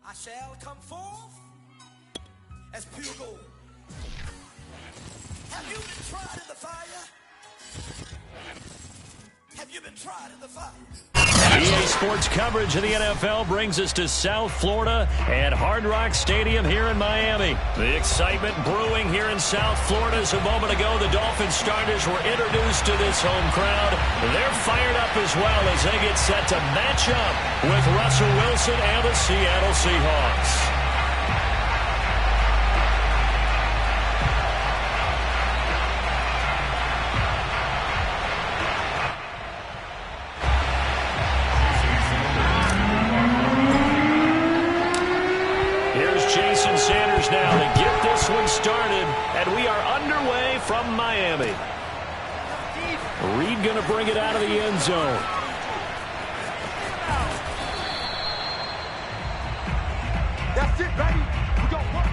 I shall come forth as pure gold. Have you been tried in the fire? Have you been tried in the fire? EA Sports coverage of the NFL brings us to South Florida at Hard Rock Stadium here in Miami. The excitement brewing here in South Florida as a moment ago the Dolphins starters were introduced to this home crowd. They're fired up as well as they get set to match up with Russell Wilson and the Seattle Seahawks. Now to get this one started, and we are underway from Miami. Reed going to bring it out of the end zone. That's it, baby. We got one.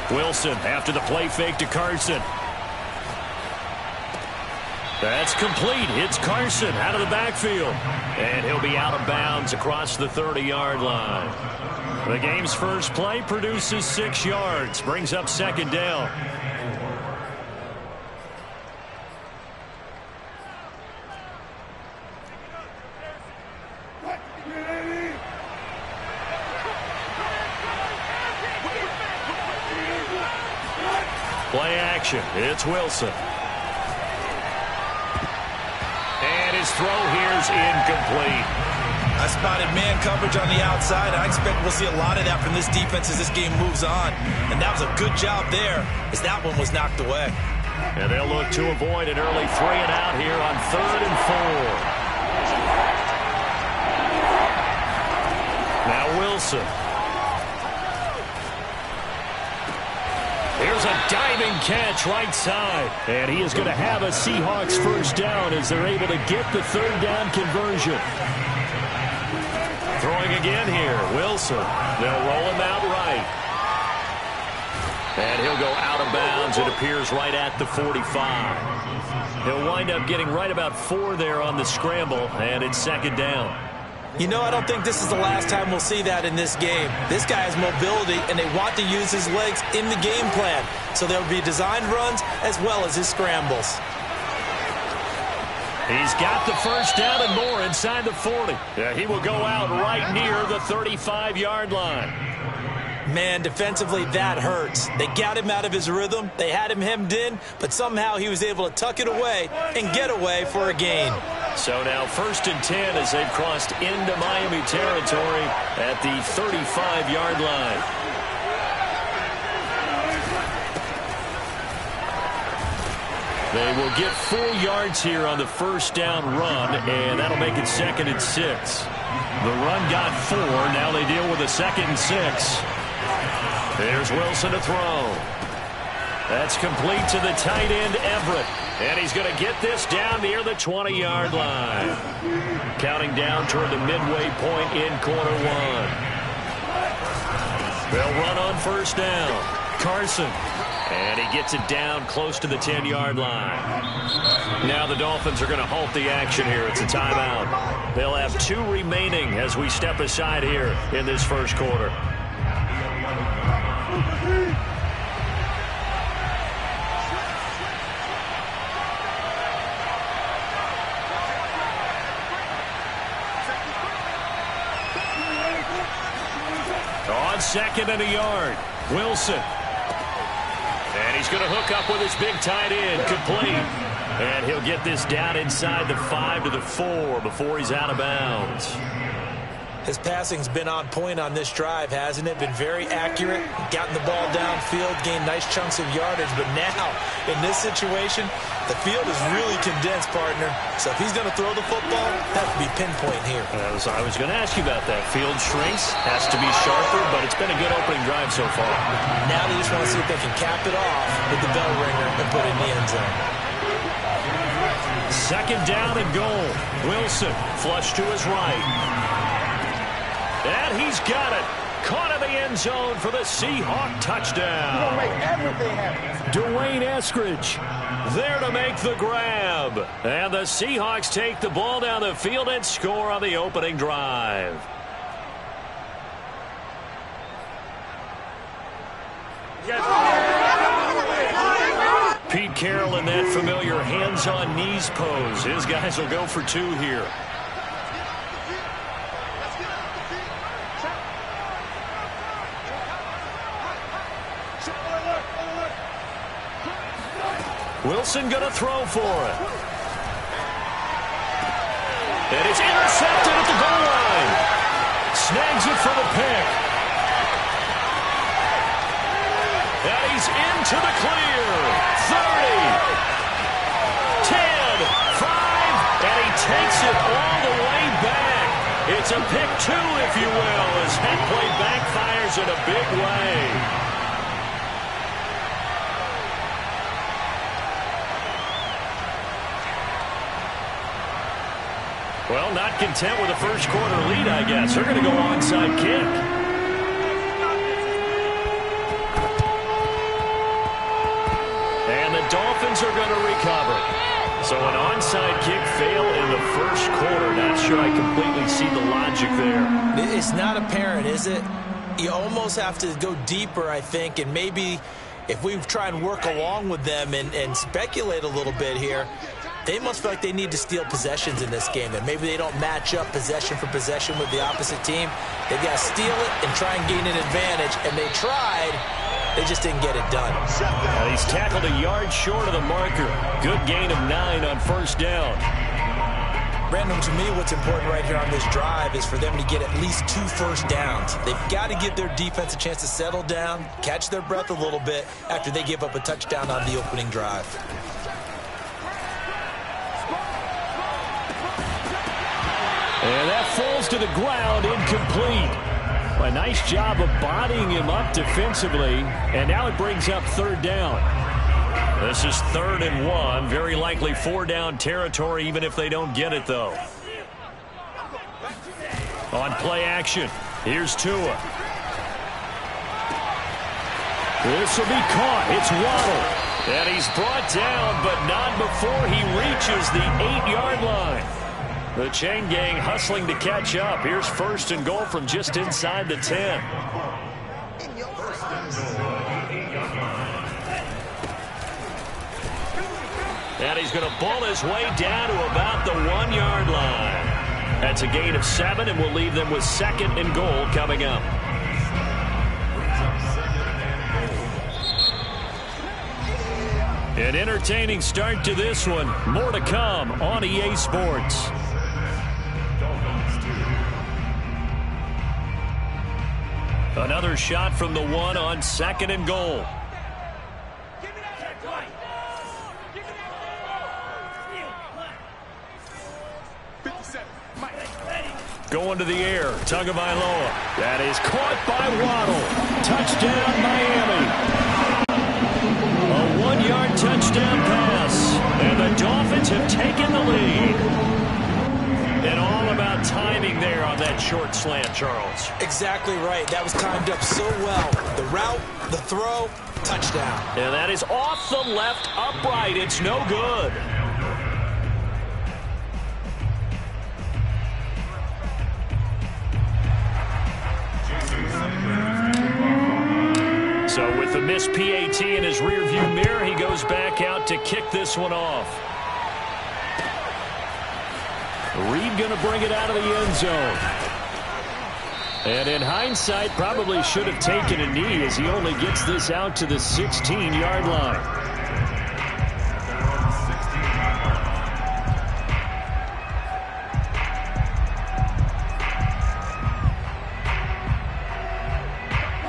Wilson after the play fake to Carson. That's complete. It's Carson out of the backfield. And he'll be out of bounds across the 30-yard line. The game's first play produces 6 yards. Brings up second down. Play action. It's Wilson. And his throw here's incomplete. I spotted man coverage on the outside. I expect we'll see a lot of that from this defense as this game moves on. And that was a good job there as that one was knocked away. And they'll look to avoid an early 3 and out here on 3rd and 4. Now Wilson. Here's a diving catch right side. And he is going to have a Seahawks first down as they're able to get the 3rd down conversion. Throwing again here, Wilson. They'll roll him out right. And he'll go out of bounds. It appears right at the 45. He'll wind up getting right about 4 there on the scramble, and it's second down. You know, I don't think this is the last time we'll see that in this game. This guy has mobility, and they want to use his legs in the game plan. So there will be designed runs as well as his scrambles. He's got the first down and more inside the 40. Yeah, he will go out right near the 35-yard line. Man, defensively, that hurts. They got him out of his rhythm. They had him hemmed in, but somehow he was able to tuck it away and get away for a gain. So now 1st and 10 as they've crossed into Miami territory at the 35-yard line. They will get 4 yards here on the first down run, and that'll make it 2nd and 6. The run got 4. Now they deal with a 2nd and 6. There's Wilson to throw. That's complete to the tight end, Everett. And he's going to get this down near the 20-yard line. Counting down toward the midway point in quarter 1. They'll run on first down. Carson. And he gets it down close to the 10-yard line. Now the Dolphins are going to halt the action here. It's a timeout. They'll have 2 remaining as we step aside here in this first quarter. On 2nd and a yard, Wilson. And he's going to hook up with his big tight end, complete. And he'll get this down inside the 5 to the 4 before he's out of bounds. His passing's been on point on this drive, hasn't it? Been very accurate, gotten the ball downfield, gained nice chunks of yardage. But now, in this situation, the field is really condensed, partner. So if he's going to throw the football, that would be pinpoint here. I was going to ask you about that. Field shrinks, has to be sharper, but it's been a good opening drive so far. Now they just want to see if they can cap it off with the bell ringer and put it in the end zone. Second down and goal. Wilson flush to his right. And he's got it. Caught in the end zone for the Seahawk touchdown. He's going to make everything happen. Dwayne Eskridge there to make the grab. And the Seahawks take the ball down the field and score on the opening drive. Pete Carroll in that familiar hands-on knees pose. His guys will go for two here. Wilson going to throw for it. And it's intercepted at the goal line. Snags it for the pick. And he's into the clear. 30, 10, 5, and he takes it all the way back. It's a pick two, if you will, as that play backfires in a big way. Well, not content with the first quarter lead, I guess. They're going to go onside kick. And the Dolphins are going to recover. So an onside kick fail in the first quarter. Not sure I completely see the logic there. It's not apparent, is it? You almost have to go deeper, I think, and maybe if we try and work along with them and speculate a little bit here, they must feel like they need to steal possessions in this game. And maybe they don't match up possession for possession with the opposite team. They've got to steal it and try and gain an advantage. And they tried. They just didn't get it done. And he's tackled a yard short of the marker. Good gain of 9 on first down. Brandon, to me, what's important right here on this drive is for them to get at least 2 first downs. They've got to give their defense a chance to settle down, catch their breath a little bit after they give up a touchdown on the opening drive. And that falls to the ground, incomplete. A nice job of bodying him up defensively, and now it brings up third down. This is 3rd and 1, very likely 4-down territory, even if they don't get it, though. On play action, here's Tua. This will be caught. It's Waddle. And he's brought down, but not before he reaches the 8-yard line. The chain gang hustling to catch up. Here's 1st and goal from just inside the 10. And he's going to ball his way down to about the 1-yard line. That's a gain of 7, and we'll leave them with 2nd and goal coming up. An entertaining start to this one. More to come on EA Sports. Another shot from the 1 on 2nd and goal. Going to the air. Tagovailoa. That is caught by Waddle. Touchdown, Miami. A 1-yard touchdown pass. And the Dolphins have taken the lead. And all about timing there on that short slant, Charles. Exactly right. That was timed up so well. The route, the throw, touchdown. And that is off the left upright. It's no good. So with the missed PAT in his rearview mirror, he goes back out to kick this one off. Reed going to bring it out of the end zone. And in hindsight, probably should have taken a knee as he only gets this out to the 16-yard line.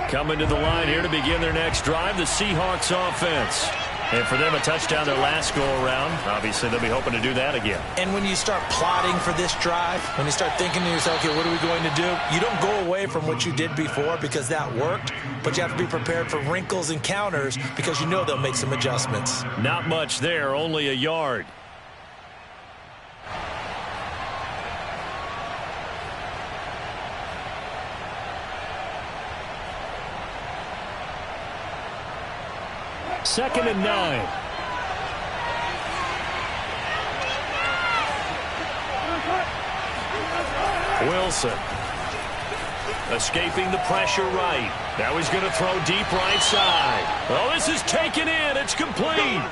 Coming to the line here to begin their next drive, the Seahawks offense. And for them, a touchdown their last go-around. Obviously, they'll be hoping to do that again. And when you start plotting for this drive, when you start thinking to yourself, okay, what are we going to do? You don't go away from what you did before because that worked, but you have to be prepared for wrinkles and counters because you know they'll make some adjustments. Not much there, only a yard. 2nd and 9. Wilson escaping the pressure right. Now he's going to throw deep right side. Oh, this is taken in. It's complete.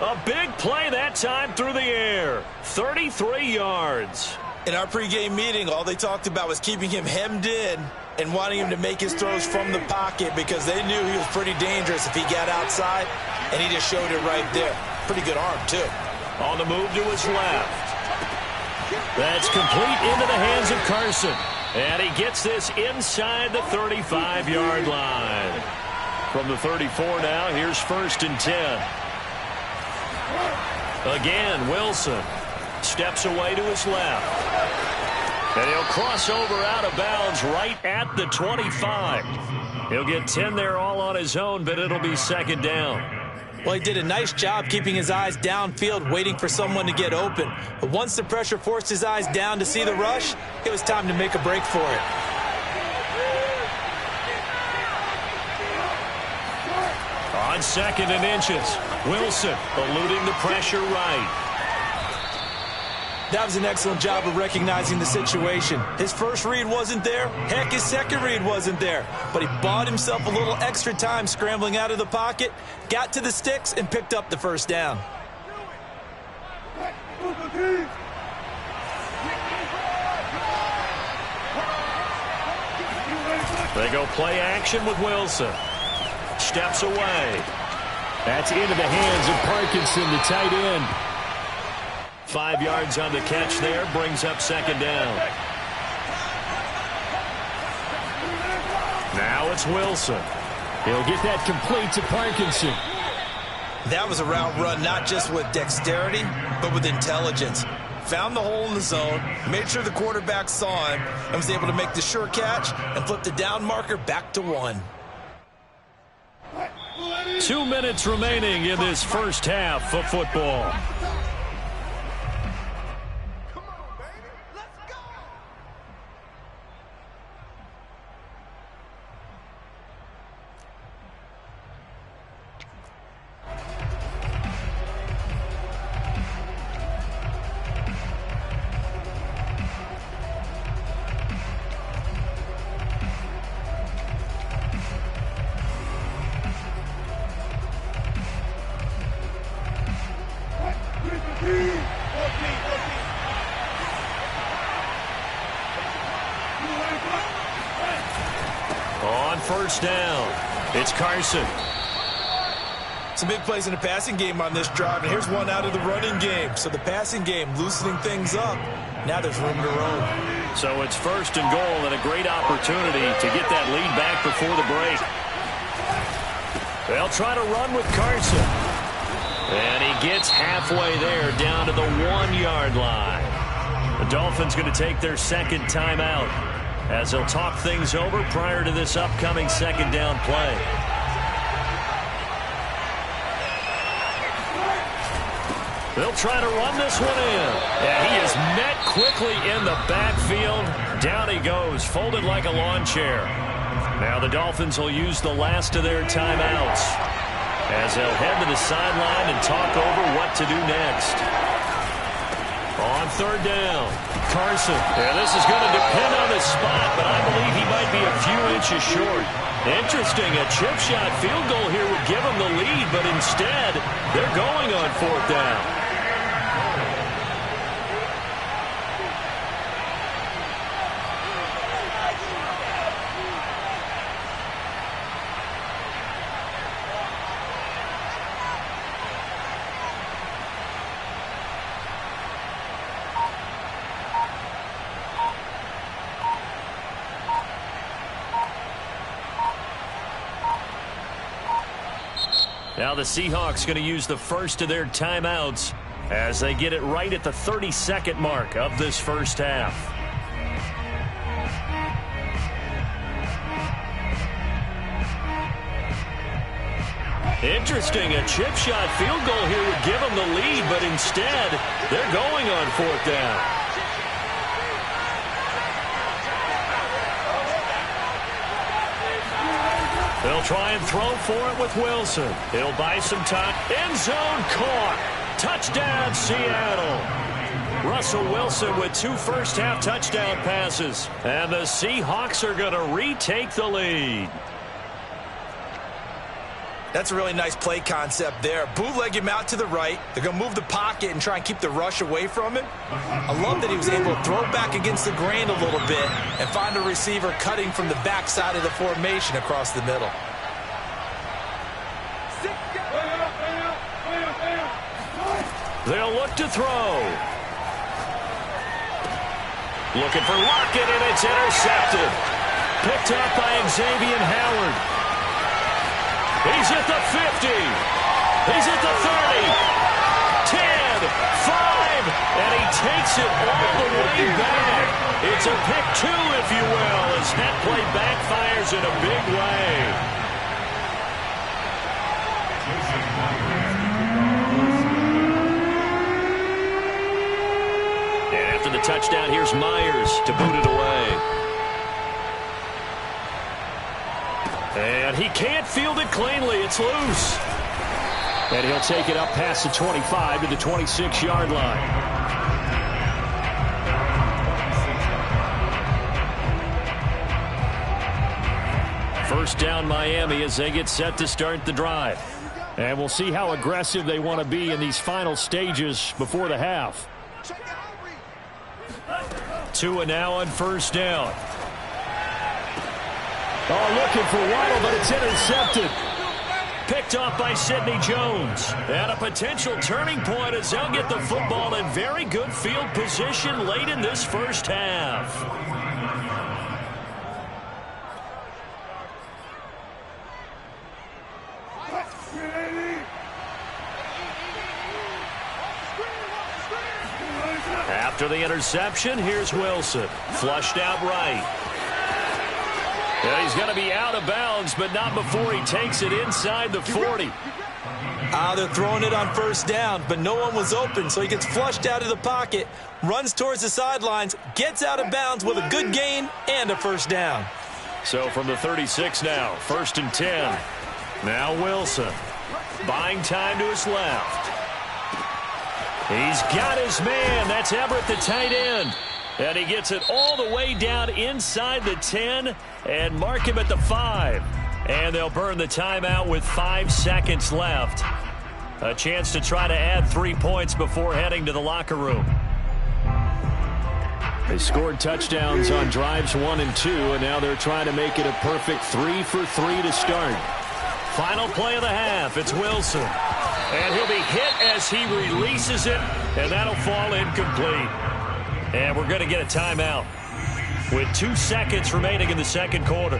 A big play that time through the air. 33 yards. In our pregame meeting, all they talked about was keeping him hemmed in and wanting him to make his throws from the pocket because they knew he was pretty dangerous if he got outside, and he just showed it right there. Pretty good arm, too. On the move to his left. That's complete into the hands of Carson. And he gets this inside the 35-yard line. From the 34 now, here's 1st and 10. Again, Wilson steps away to his left. And he'll cross over out of bounds right at the 25. He'll get 10 there all on his own, but it'll be 2nd down. Well, he did a nice job keeping his eyes downfield, waiting for someone to get open. But once the pressure forced his eyes down to see the rush, it was time to make a break for it. On 2nd and inches, Wilson eluding the pressure right. That was an excellent job of recognizing the situation. His first read wasn't there. Heck, his second read wasn't there. But he bought himself a little extra time scrambling out of the pocket, got to the sticks, and picked up the 1st down. They go play action with Wilson. Steps away. That's into the hands of Parkinson, the tight end. 5 yards on the catch there, brings up 2nd down. Now it's Wilson. He'll get that complete to Parkinson. That was a route run not just with dexterity, but with intelligence. Found the hole in the zone, made sure the quarterback saw him, and was able to make the sure catch and flip the down marker back to 1. 2 minutes remaining in this first half of football. On 1st down, it's Carson. Some big plays in the passing game on this drive, and here's one out of the running game. So the passing game loosening things up. Now there's room to roam. So it's 1st and goal and a great opportunity to get that lead back before the break. They'll try to run with Carson. And he gets halfway there down to the 1-yard line. The Dolphins going to take their 2nd timeout as they'll talk things over prior to this upcoming 2nd down play. They'll try to run this one in. And he is met quickly in the backfield. Down he goes, folded like a lawn chair. Now the Dolphins will use the last of their timeouts as they'll head to the sideline and talk over what to do next. On 3rd down, Carson. Yeah, this is going to depend on the spot, but I believe he might be a few inches short. Interesting, a chip shot field goal here would give them the lead, but instead, they're going on 4th down. Now the Seahawks going to use the first of their timeouts as they get it right at the 32nd mark of this first half. Interesting, a chip shot field goal here would give them the lead, but instead they're going on 4th down. They'll try and throw for it with Wilson. He'll buy some time. End zone caught. Touchdown, Seattle. Russell Wilson with 2 first-half touchdown passes. And the Seahawks are going to retake the lead. That's a really nice play concept there. Bootleg him out to the right. They're going to move the pocket and try and keep the rush away from him. I love that he was able to throw back against the grain a little bit and find a receiver cutting from the backside of the formation across the middle. They'll look to throw. Looking for Lockett, and it's intercepted. Picked up by Xavier Howard. He's at the 50. He's at the 30. 10, 5, and he takes it all the way back. It's a pick 2, if you will, as that play backfires in a big way. And after the touchdown, here's Myers to boot it away. And he can't field it cleanly. It's loose. And he'll take it up past the 25 to the 26-yard line. First down, Miami, as they get set to start the drive. And we'll see how aggressive they want to be in these final stages before the half. Tua now on first down. Oh, looking for Waddle, but it's intercepted. Picked off by Sidney Jones. And a potential turning point as they'll get the football in very good field position late in this first half. After the interception, here's Wilson. Flushed out right. And he's going to be out of bounds, but not before he takes it inside the 40. They're throwing it on first down, but no one was open, so he gets flushed out of the pocket, runs towards the sidelines, gets out of bounds with a good gain and a first down. So from the 36 now, 1st and 10. Now Wilson, buying time to his left. He's got his man. That's Everett, the tight end. And he gets it all the way down inside the 10 and mark him at the 5. And they'll burn the timeout with 5 seconds left. A chance to try to add 3 points before heading to the locker room. They scored touchdowns on drives 1 and 2, and now they're trying to make it a perfect 3 for 3 to start. Final play of the half. It's Wilson. And he'll be hit as he releases it, and that'll fall incomplete. And we're going to get a timeout with 2 seconds remaining in the second quarter.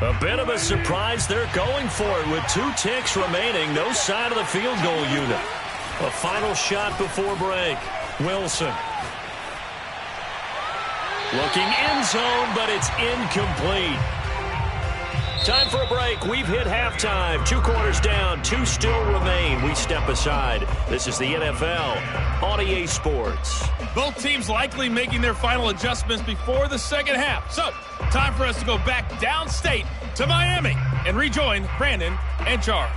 A bit of a surprise. They're going for it with 2 ticks remaining. No sign of the field goal unit. A final shot before break. Wilson. Looking end zone, but it's incomplete. Time for a break. We've hit halftime. 2 quarters down. 2 still remain. We step aside. This is the NFL on EA Sports. Both teams likely making their final adjustments before the second half. So, time for us to go back downstate to Miami and rejoin Brandon and Charles.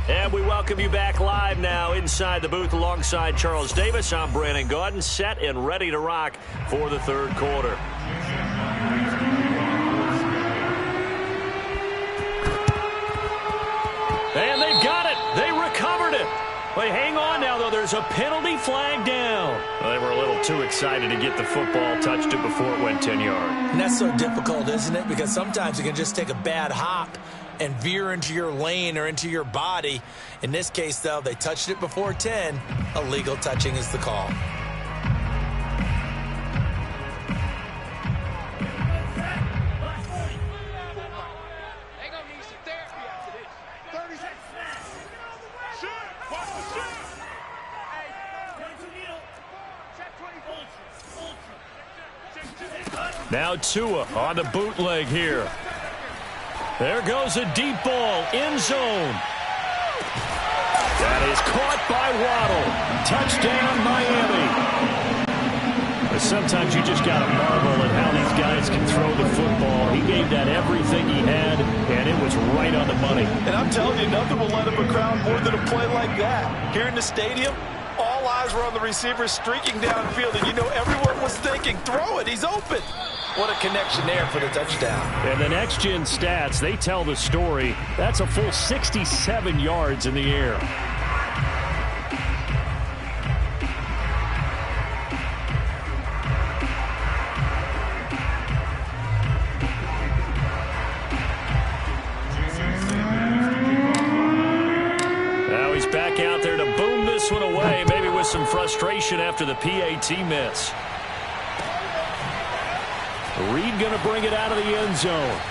And we welcome you back live now inside the booth alongside Charles Davis. I'm Brandon Gaudin, set and ready to rock for the third quarter. And they've got it. They recovered it. Wait, hang on now, though. There's a penalty flag down. Well, they were a little too excited to get the football, touched it before it went 10 yards. And that's so difficult, isn't it? Because sometimes you can just take a bad hop and veer into your lane or into your body. In this case, though, they touched it before 10. Illegal touching is the call. Now Tua on the bootleg here. There goes a deep ball, end zone. That is caught by Waddle. Touchdown, Miami. But sometimes you just got to marvel at how these guys can throw the football. He gave that everything he had, and it was right on the money. And I'm telling you, nothing will let up a crowd more than a play like that. Here in the stadium, all eyes were on the receiver streaking downfield, and you know everyone was thinking, throw it, he's open. What a connection there for the touchdown. And the next-gen stats, they tell the story. That's a full 67 yards in the air. Now he's back out there to boom this one away, maybe with some frustration after the PAT miss. Reed going to bring it out of the end zone.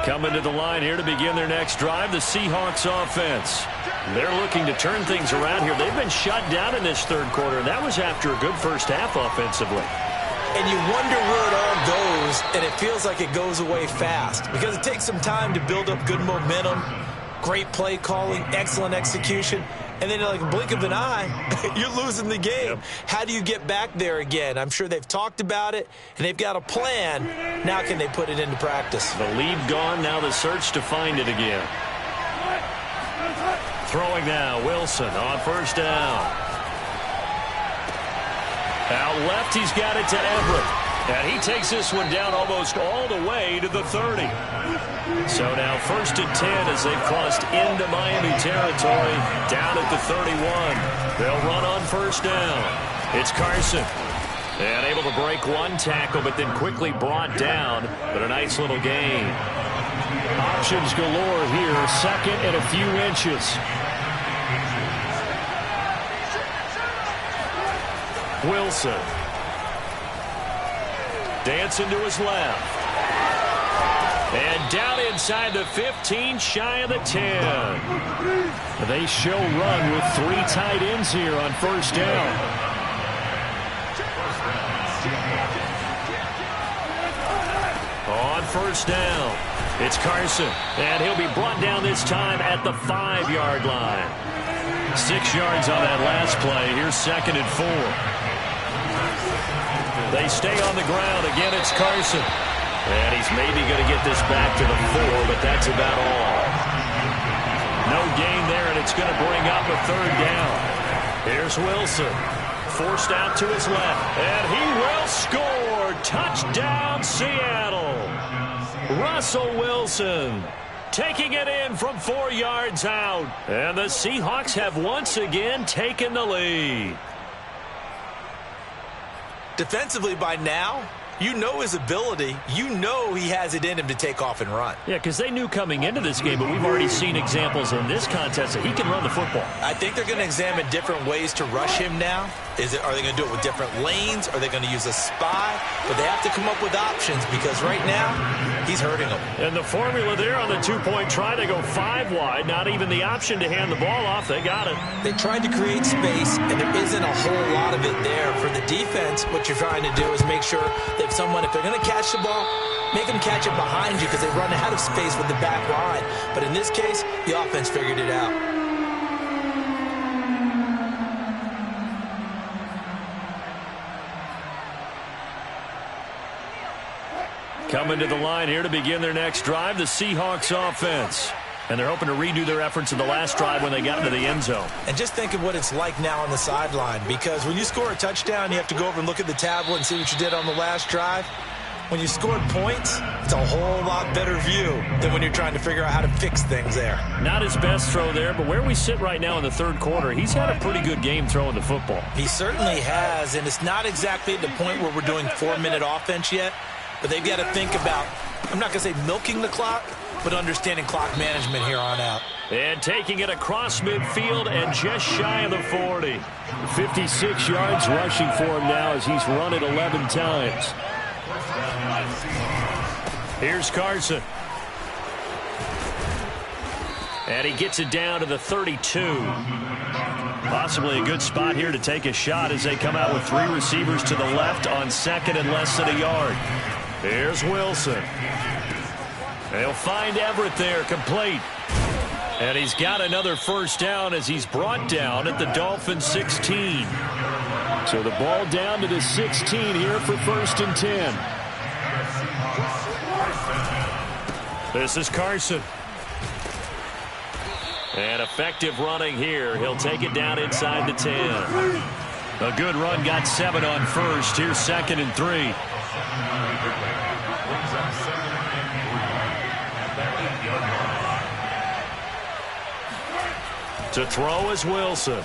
Coming to the line here to begin their next drive, the Seahawks offense. They're looking to turn things around here. They've been shut down in this third quarter, and that was after a good first half offensively. And you wonder where it all goes, and it feels like it goes away fast because it takes some time to build up good momentum, great play calling, excellent execution, and then like a blink of an eye, you're losing the game. Yep. How do you get back there again? I'm sure they've talked about it, and they've got a plan. Now can they put it into practice? The lead gone, now the search to find it again. Throwing now, Wilson on first down. Out left, he's got it to Everett. And he takes this one down almost all the way to the 30. So now 1st and 10 as they've crossed into Miami territory, down at the 31. They'll run on first down. It's Carson. And able to break one tackle, but then quickly brought down. But a nice little gain. Options galore here. Second and a few inches. Wilson. Dancing to his left. And down inside the 15, shy of the 10. They show run with 3 tight ends here on first down. On first down, it's Carson. And he'll be brought down this time at the 5-yard line. 6 yards on that last play. Here's 2nd and 4. They stay on the ground. Again, it's Carson. And he's maybe going to get this back to the 4, but that's about all. No gain there, and it's going to bring up a 3rd down. Here's Wilson. Forced out to his left. And he will score. Touchdown, Seattle. Russell Wilson taking it in from 4 yards out. And the Seahawks have once again taken the lead. Defensively by now, you know his ability. You know he has it in him to take off and run. Yeah, because they knew coming into this game, but we've already seen examples in this contest that he can run the football. I think they're going to examine different ways to rush him now. Are they going to do it with different lanes? Are they going to use a spy? But they have to come up with options because right now, he's hurting them. And the formula there on the 2-point try, they go 5 wide. Not even the option to hand the ball off. They got it. They tried to create space, and there isn't a whole lot of it there. For the defense, what you're trying to do is make sure that if they're going to catch the ball, make them catch it behind you because they run out of space with the back line. But in this case, the offense figured it out. Coming to the line here to begin their next drive, the Seahawks offense. And they're hoping to redo their efforts in the last drive when they got into the end zone. And just think of what it's like now on the sideline, because when you score a touchdown, you have to go over and look at the tablet and see what you did on the last drive. When you scored points, it's a whole lot better view than when you're trying to figure out how to fix things there. Not his best throw there, but where we sit right now in the third quarter, he's had a pretty good game throwing the football. He certainly has, and it's not exactly at the point where we're doing 4-minute offense yet, but they've got to think about, I'm not going to say milking the clock, but understanding clock management here on out. And taking it across midfield and just shy of the 40. 56 yards rushing for him now as he's run it 11 times. Here's Carson. And he gets it down to the 32. Possibly a good spot here to take a shot as they come out with 3 receivers to the left on second and less than a yard. Here's Wilson. They'll find Everett there, complete. And he's got another first down as he's brought down at the Dolphins 16. So the ball down to the 16 here for 1st and 10. This is Carson. And effective running here. He'll take it down inside the 10. A good run, got 7 on first. Here's 2nd and 3. To throw is Wilson.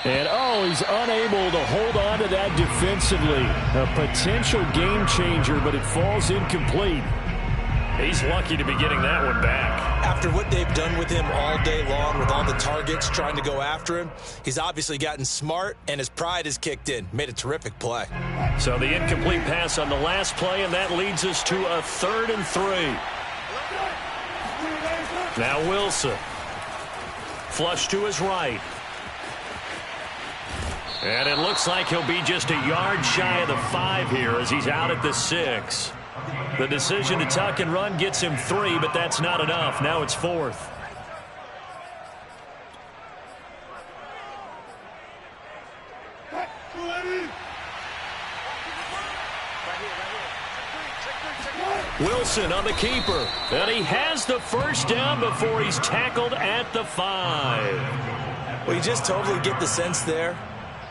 And, he's unable to hold on to that defensively. A potential game changer, but it falls incomplete. He's lucky to be getting that one back. After what they've done with him all day long with all the targets trying to go after him, he's obviously gotten smart, and his pride has kicked in. Made a terrific play. So the incomplete pass on the last play, and that leads us to a 3rd and 3. Now Wilson. Flush to his right. And it looks like he'll be just a yard shy of the 5 here as he's out at the 6. The decision to tuck and run gets him 3, but that's not enough. Now it's 4th. Wilson on the keeper. And he has the first down before he's tackled at the 5. Well, you just totally get the sense there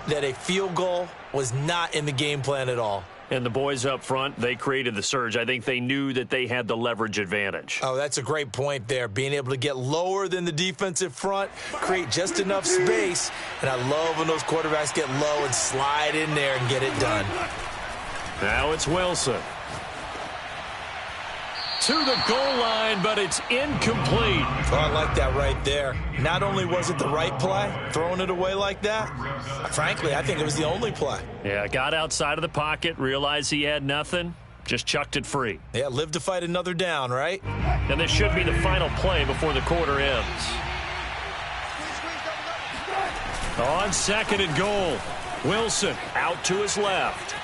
that a field goal was not in the game plan at all. And the boys up front, they created the surge. I think they knew that they had the leverage advantage. Oh, that's a great point there. Being able to get lower than the defensive front, create just enough space. And I love when those quarterbacks get low and slide in there and get it done. Now it's Wilson. To the goal line, but it's incomplete. Oh, I like that right there. Not only was it the right play, throwing it away like that, frankly, I think it was the only play. Yeah, got outside of the pocket, realized he had nothing, just chucked it free. Yeah, live to fight another down, right? And this should be the final play before the quarter ends. On 2nd and goal, Wilson out to his left.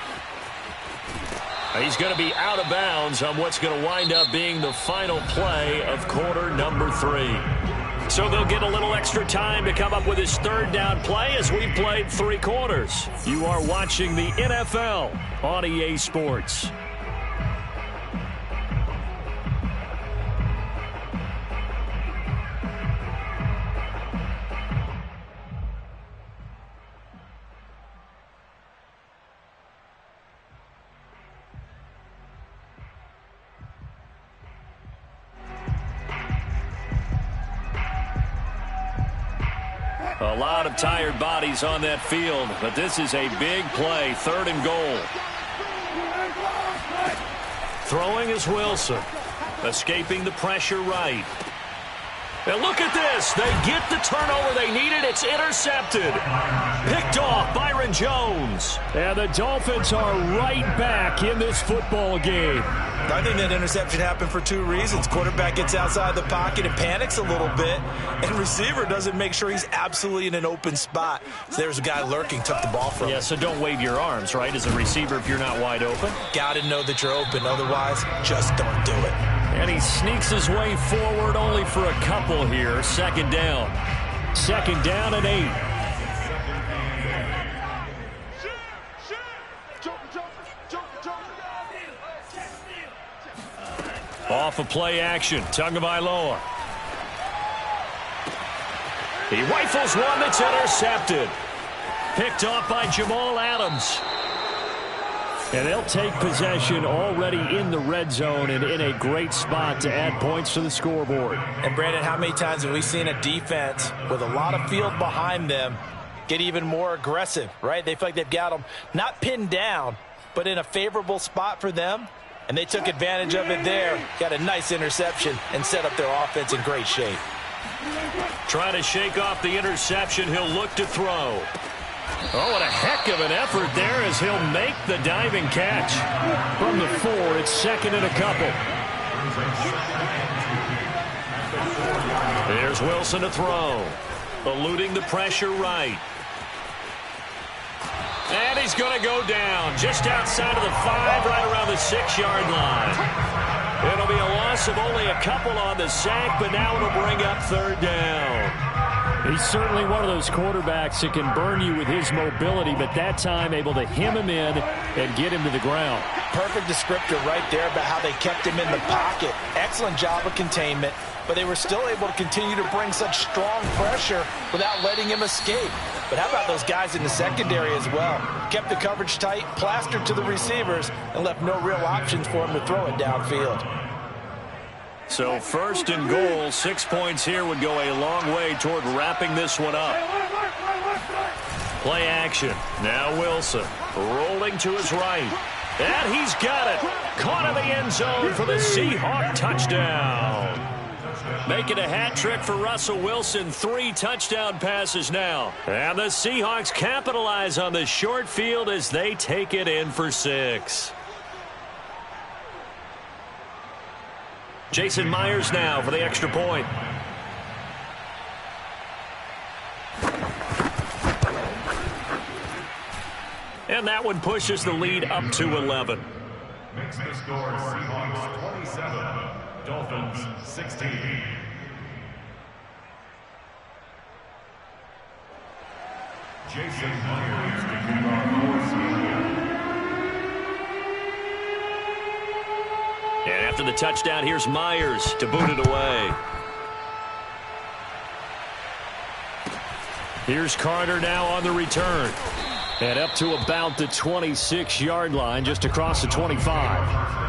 He's going to be out of bounds on what's going to wind up being the final play of quarter number 3. So they'll get a little extra time to come up with his 3rd down play as we've played 3 quarters. You are watching the NFL on EA Sports. A lot of tired bodies on that field, but this is a big play, 3rd and goal. Throwing is Wilson, escaping the pressure right. And look at this. They get the turnover they needed. It's intercepted. Picked off Byron Jones. And the Dolphins are right back in this football game. I think that interception happened for 2 reasons. Quarterback gets outside the pocket and panics a little bit, and receiver doesn't make sure he's absolutely in an open spot. So there's a guy lurking, took the ball from him. Yeah, so don't wave your arms, right, as a receiver if you're not wide open. Got to know that you're open. Otherwise, just don't do it. And he sneaks his way forward only for a couple here. 2nd down. 2nd down and 8. Off of play action, Tagovailoa. He rifles one that's intercepted. Picked off by Jamal Adams. And they'll take possession already in the red zone and in a great spot to add points to the scoreboard. And, Brandon, how many times have we seen a defense with a lot of field behind them get even more aggressive, right? They feel like they've got them not pinned down, but in a favorable spot for them. And they took advantage of it there. Got a nice interception and set up their offense in great shape. Trying to shake off the interception. He'll look to throw. Oh, what a heck of an effort there as he'll make the diving catch. From the 4, it's second and a couple. There's Wilson to throw. Eluding the pressure right. And he's going to go down just outside of the 5, right around the 6-yard line. It'll be a loss of only a couple on the sack, but now it'll bring up third down. He's certainly one of those quarterbacks that can burn you with his mobility, but that time able to hem him in and get him to the ground. Perfect descriptor right there about how they kept him in the pocket. Excellent job of containment, but they were still able to continue to bring such strong pressure without letting him escape. But how about those guys in the secondary as well? Kept the coverage tight, plastered to the receivers, and left no real options for him to throw it downfield. So first and goal, 6 points here would go a long way toward wrapping this one up. Play action. Now Wilson rolling to his right. And he's got it. Caught in the end zone for the Seahawk touchdown. Making a hat trick for Russell Wilson. 3 touchdown passes now. And the Seahawks capitalize on the short field as they take it in for 6. Jason Myers now for the extra point. And that one pushes the lead up to 11. Makes the score Seahawks 27, Dolphins 16. Jason Myers to kick off for And after the touchdown, here's Myers to boot it away. Here's Carter now on the return. And up to about the 26-yard line, just across the 25.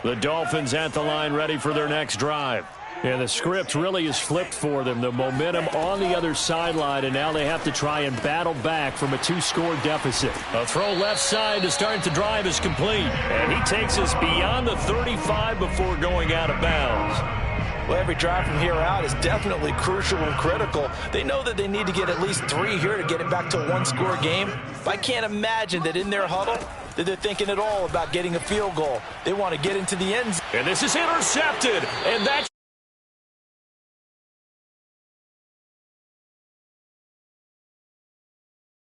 The Dolphins at the line ready for their next drive. And the script really is flipped for them. The momentum on the other sideline, and now they have to try and battle back from a 2-score deficit. A throw left side to start the drive is complete. And he takes us beyond the 35 before going out of bounds. Well, every drive from here out is definitely crucial and critical. They know that they need to get at least 3 here to get it back to a 1-score game. But I can't imagine that in their huddle that they're thinking at all about getting a field goal. They want to get into the end zone. And this is intercepted. And that's